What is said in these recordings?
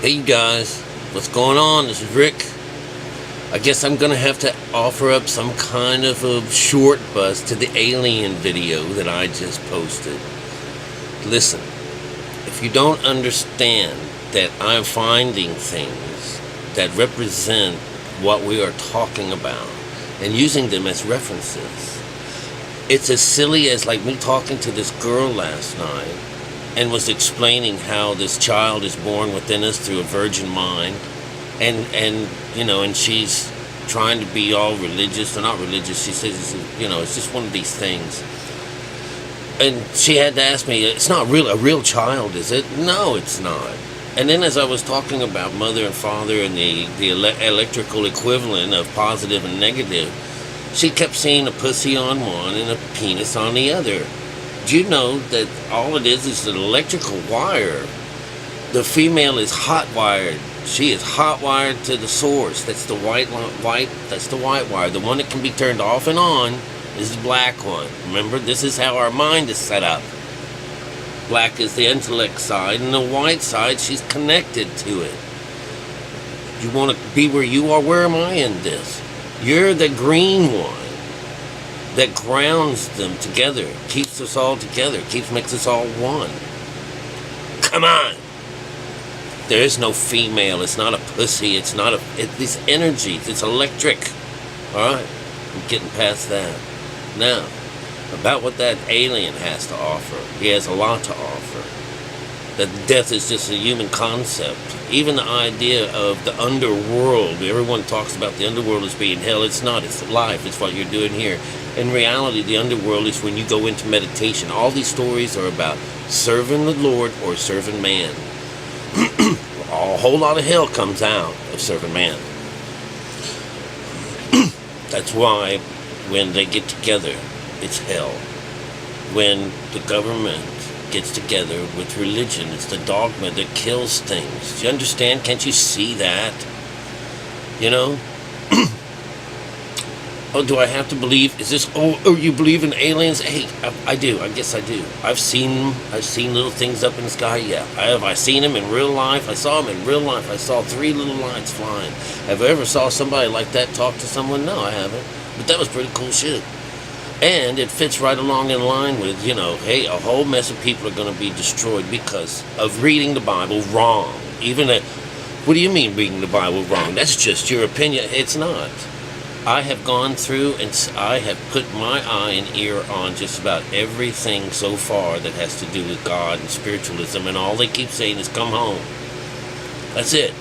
Hey you guys, what's going on? This is Rick. I guess I'm gonna have to offer up some kind of a short buzz to the alien video that I just posted. Listen, if you don't understand that I'm finding things that represent what we are talking about and using them as references, it's as silly as like me talking to this girl last night and was explaining how this child is born within us through a virgin mind, and she's trying to be all religious, or not religious. She says, it's just one of these things. And she had to ask me, it's not a real child, is it? No, it's not. And then as I was talking about mother and father and the electrical equivalent of positive and negative, she kept seeing a pussy on one and a penis on the other. Do you know that all it is an electrical wire? The female is hot wired. She is hot wired to the source. That's the white. That's the white wire. The one that can be turned off and on is the black one. Remember, this is how our mind is set up. Black is the intellect side, and the white side, she's connected to it. You want to be where you are? Where am I in this? You're the green one that grounds them together, keeps us all together, makes us all one. Come on! There is no female, it's not a pussy, it's these energies, it's electric. Alright? I'm getting past that. Now, about what that alien has to offer. He has a lot to offer. That death is just a human concept. Even the idea of the underworld, everyone talks about the underworld as being hell. It's not, it's life, it's what you're doing here. In reality, the underworld is when you go into meditation. All these stories are about serving the Lord or serving man. A whole lot of hell comes out of serving man. That's why when they get together, it's hell. When the government gets together with religion, it's the dogma that kills things. Do you understand? Can't you see that? You know? Oh, do I have to believe? Is this? Oh, you believe in aliens? Hey, I do. I guess I do. I've seen them. I've seen little things up in the sky. Yeah, I've seen them in real life. I saw them in real life. I saw 3 little lights flying. Have I ever saw somebody like that talk to someone? No, I haven't. But that was pretty cool shit. And it fits right along in line with, hey, a whole mess of people are going to be destroyed because of reading the Bible wrong. What do you mean reading the Bible wrong? That's just your opinion. It's not. I have gone through and I have put my eye and ear on just about everything so far that has to do with God and spiritualism, and all they keep saying is come home. That's it.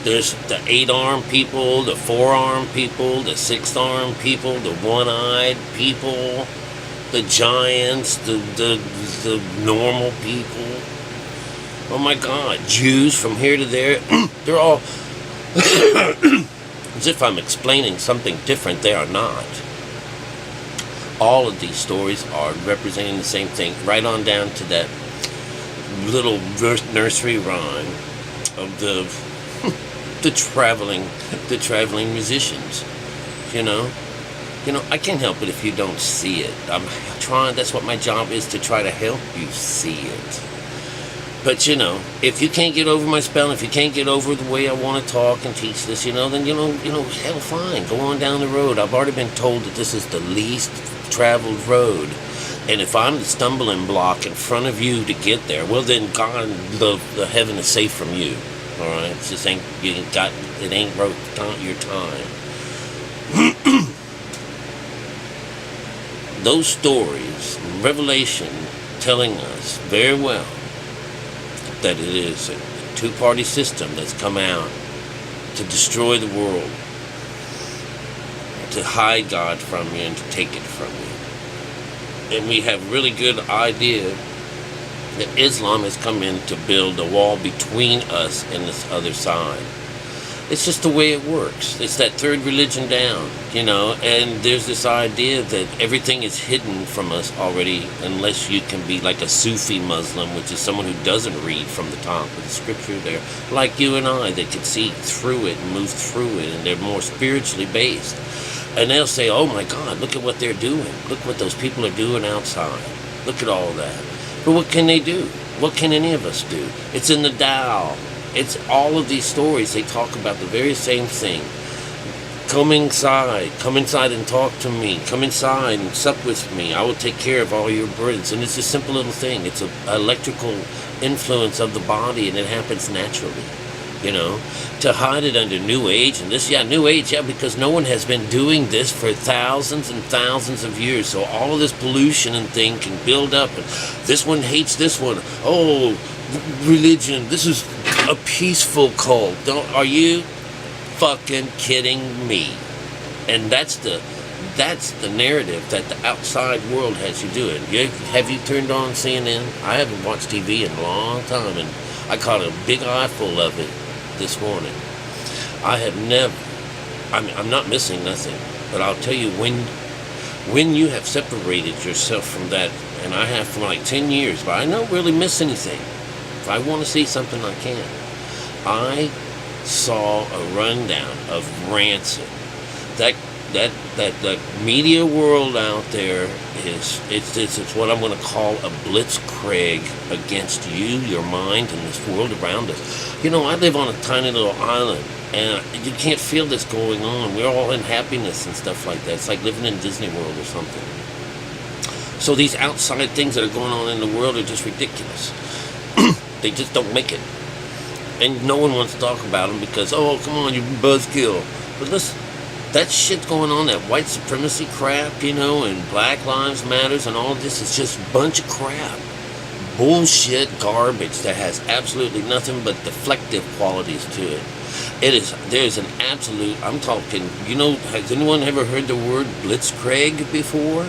There's the 8-armed people, the 4-armed people, the 6-armed people, the 1-eyed people, the giants, the normal people. Oh my God, Jews from here to there, they're all... As if I'm explaining something different, they are not. All of these stories are representing the same thing, right on down to that little nursery rhyme of the traveling musicians. I can't help it if you don't see it. I'm trying. That's what my job is, to try to help you see it. But, if you can't get over my spell, if you can't get over the way I want to talk and teach this, then, hell, fine. Go on down the road. I've already been told that this is the least traveled road. And if I'm the stumbling block in front of you to get there, well, then God, the heaven is safe from you. All right? It just ain't worth your time. Those stories, Revelation telling us very well that it is a 2-party system that's come out to destroy the world, to hide God from you and to take it from you. And we have really good idea that Islam has come in to build a wall between us and this other side. It's just the way it works. It's that third religion down, and there's this idea that everything is hidden from us already, unless you can be like a Sufi Muslim, which is someone who doesn't read from the top of the scripture there, like you and I, that can see through it and move through it, and they're more spiritually based. And they'll say, oh my God, look at what they're doing. Look what those people are doing outside. Look at all that. But what can they do? What can any of us do? It's in the Tao. It's all of these stories. They talk about the very same thing. Come inside and talk to me. Come inside and sup with me. I will take care of all your burdens. And it's a simple little thing. It's an electrical influence of the body, and it happens naturally. You know, to hide it under New Age and this, New Age, because no one has been doing this for thousands and thousands of years. So all of this pollution and thing can build up. And this one hates this one. Oh, religion. This is a peaceful cult. Are you fucking kidding me? And that's the narrative that the outside world has you doing. Have you turned on CNN? I haven't watched TV in a long time, and I caught a big eyeful of it this morning. I have never, I'm not missing nothing, but I'll tell you, when you have separated yourself from that, and I have for like 10 years, but I don't really miss anything. If I want to see something, I can. I saw a rundown of Rancid. That media world out there it's what I'm going to call a blitzkrieg against you, your mind, and this world around us. You know, I live on a tiny little island, and you can't feel this going on. We're all in happiness and stuff like that. It's like living in Disney World or something. So these outside things that are going on in the world are just ridiculous. They just don't make it. And no one wants to talk about them because, oh, come on, you buzzkill. But listen, that shit going on, that white supremacy crap, you know, and Black Lives Matters and all this is just a bunch of crap. Bullshit garbage that has absolutely nothing but deflective qualities to it. There's an absolute, I'm talking, you know, has anyone ever heard the word blitzkrieg before?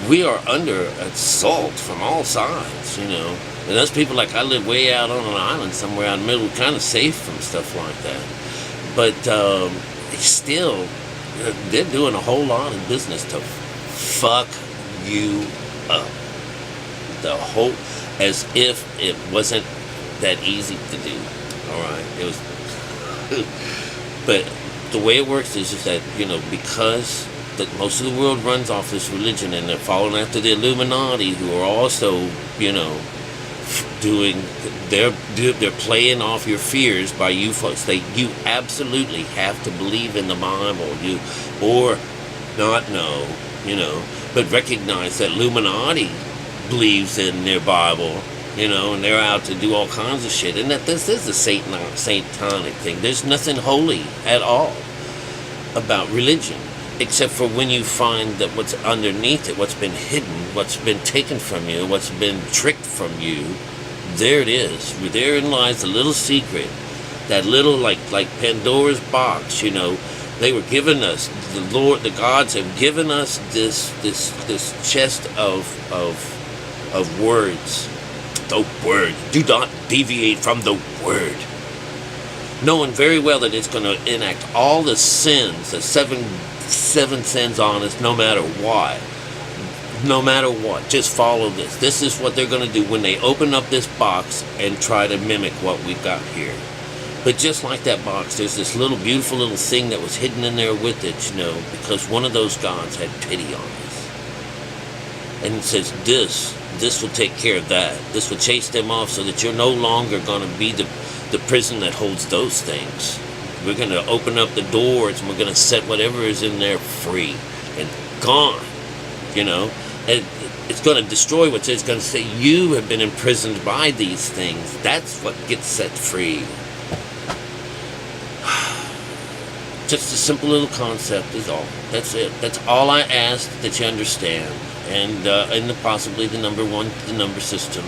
We are under assault from all sides, you know. And those people, like, I live way out on an island somewhere out in the middle, kind of safe from stuff like that. But still, they're doing a whole lot of business to fuck you up. The whole, as if it wasn't that easy to do. All right, it was. But the way it works is that, you know, because most of the world runs off this religion, and they're following after the Illuminati, who are also, you know, they're playing off your fears by you folks. You absolutely have to believe in the Bible, or not know, you know, but recognize that Illuminati believes in their Bible, you know, and they're out to do all kinds of shit, and that this is a satanic thing. There's nothing holy at all about religion, except for when you find that what's underneath it, what's been hidden, what's been taken from you, what's been tricked from you, there it is. Therein lies the little secret, that little, like Pandora's box, you know. They were giving us, the gods have given us this chest of words. The word. Do not deviate from the word. Knowing very well that it's going to enact all the sins, the seven sins on us, no matter what. No matter what, just follow this. This is what they're going to do when they open up this box and try to mimic what we've got here. But just like that box, there's this little beautiful little thing that was hidden in there with it, you know, because one of those gods had pity on us. And it says, this will take care of that. This will chase them off so that you're no longer going to be the prison that holds those things. We're going to open up the doors, and we're going to set whatever is in there free and gone, you know. And it's going to destroy what's it's going to say you have been imprisoned by these things. That's what gets set free. Just a simple little concept is all. That's it. That's all I ask that you understand. And possibly the number system.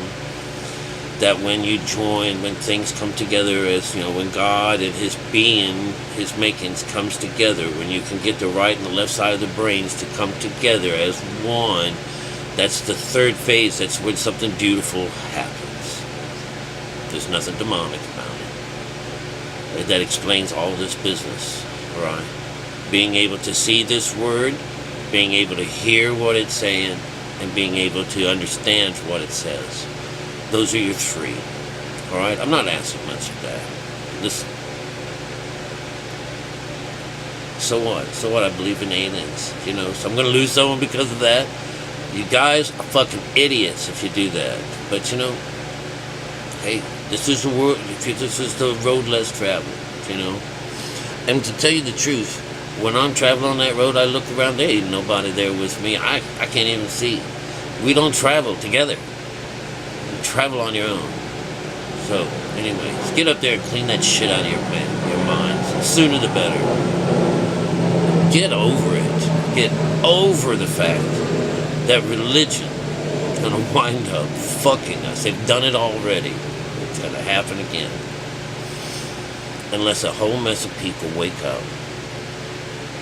That when you join, when things come together, as you know, when God and His being, His makings comes together, when you can get the right and the left side of the brains to come together as one, that's the third phase. That's when something beautiful happens. There's nothing demonic about it. That explains all this business, right? Being able to see this word, being able to hear what it's saying, and being able to understand what it says. Those are your three. All right? I'm not asking much of that. Listen. So what? So what? I believe in aliens. You know, so I'm going to lose someone because of that. You guys are fucking idiots if you do that. But, you know, hey, this is the world. This is the road less traveled, you know. And to tell you the truth, when I'm traveling on that road, I look around. There ain't nobody there with me. I can't even see. We don't travel together. You travel on your own. So, anyways, get up there and clean that shit out of your minds. The sooner the better. Get over it. Get over the fact that religion is going to wind up fucking us. They've done it already. It's going to happen again. Unless a whole mess of people wake up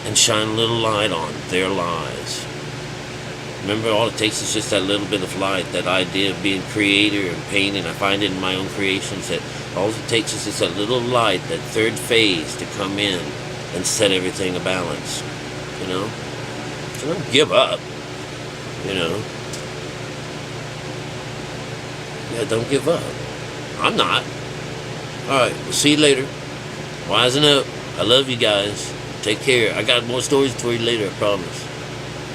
and shine a little light on their lies. Remember, all it takes is just that little bit of light, that idea of being creator and painting. I find it in my own creations that all it takes is just that little light, that third phase to come in and set everything a balance, you know? So don't give up, you know? Yeah, don't give up. I'm not. Alright, we'll see you later. Wising up. I love you guys. Take care. I got more stories for you later, I promise.